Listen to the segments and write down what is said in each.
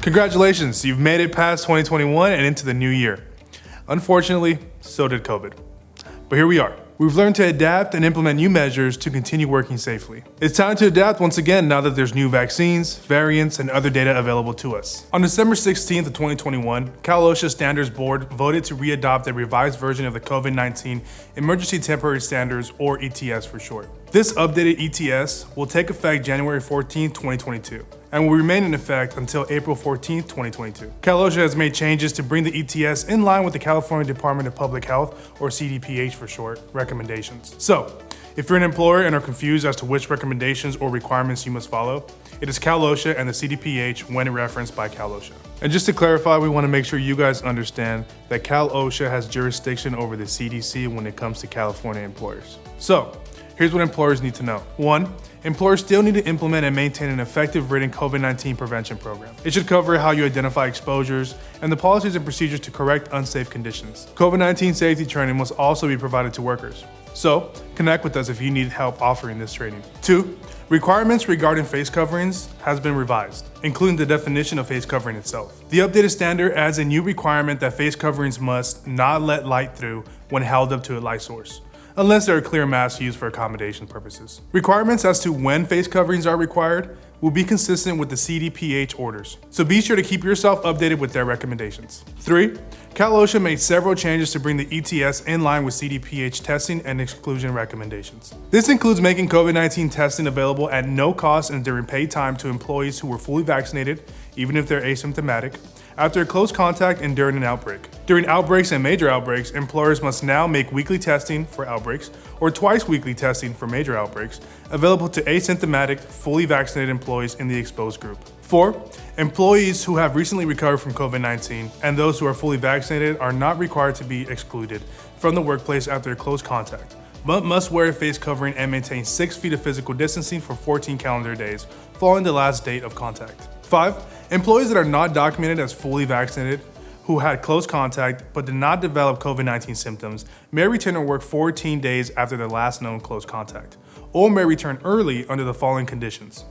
Congratulations, you've made it past 2021 and into the new year. Unfortunately, so did COVID. But here we are. We've learned to adapt and implement new measures to continue working safely. It's time to adapt once again now that there's new vaccines, variants, and other data available to us. On December 16th of 2021, CalOSHA's Standards Board voted to re-adopt a revised version of the COVID-19 Emergency Temporary Standards, or ETS for short. This updated ETS will take effect January 14, 2022, and will remain in effect until April 14, 2022. CalOSHA has made changes to bring the ETS in line with the California Department of Public Health, or CDPH for short, recommendations. So, if you're an employer and are confused as to which recommendations or requirements you must follow, it is CalOSHA and the CDPH when referenced by CalOSHA. And just to clarify, we want to make sure you guys understand that CalOSHA has jurisdiction over the CDC when it comes to California employers. So, here's what employers need to know. 1. Employers still need to implement and maintain an effective written COVID-19 prevention program. It should cover how you identify exposures and the policies and procedures to correct unsafe conditions. COVID-19 safety training must also be provided to workers. So, connect with us if you need help offering this training. 2. Requirements regarding face coverings has been revised, including the definition of face covering itself. The updated standard adds a new requirement that face coverings must not let light through when held up to a light source, unless there are clear masks used for accommodation purposes. Requirements as to when face coverings are required will be consistent with the CDPH orders, so be sure to keep yourself updated with their recommendations. 3. CalOSHA made several changes to bring the ETS in line with CDPH testing and exclusion recommendations. This includes making COVID-19 testing available at no cost and during paid time to employees who were fully vaccinated, even if they're asymptomatic, after a close contact and during an outbreak. During outbreaks and major outbreaks, employers must now make weekly testing for outbreaks or twice weekly testing for major outbreaks available to asymptomatic, fully vaccinated employees in the exposed group. 4. Employees who have recently recovered from COVID-19 and those who are fully vaccinated are not required to be excluded from the workplace after a close contact, but must wear a face covering and maintain 6 feet of physical distancing for 14 calendar days following the last date of contact. 5. Employees that are not documented as fully vaccinated who had close contact but did not develop COVID-19 symptoms may return to work 14 days after their last known close contact, or may return early under the following conditions.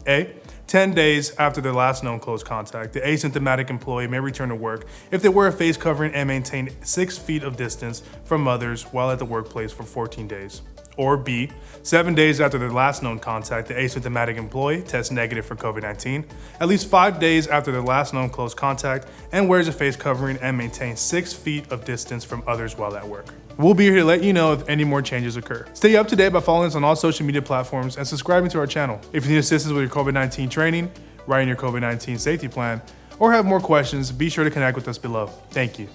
A. 10 days after their last known close contact, the asymptomatic employee may return to work if they wear a face covering and maintain 6 feet of distance from others while at the workplace for 14 days. Or B. 7 days after their last known contact, the asymptomatic employee tests negative for COVID-19, at least 5 days after their last known close contact, and wears a face covering and maintains 6 feet of distance from others while at work. We'll be here to let you know if any more changes occur. Stay up to date by following us on all social media platforms and subscribing to our channel. If you need assistance with your COVID-19 training, writing your COVID-19 safety plan, or have more questions, be sure to connect with us below. Thank you.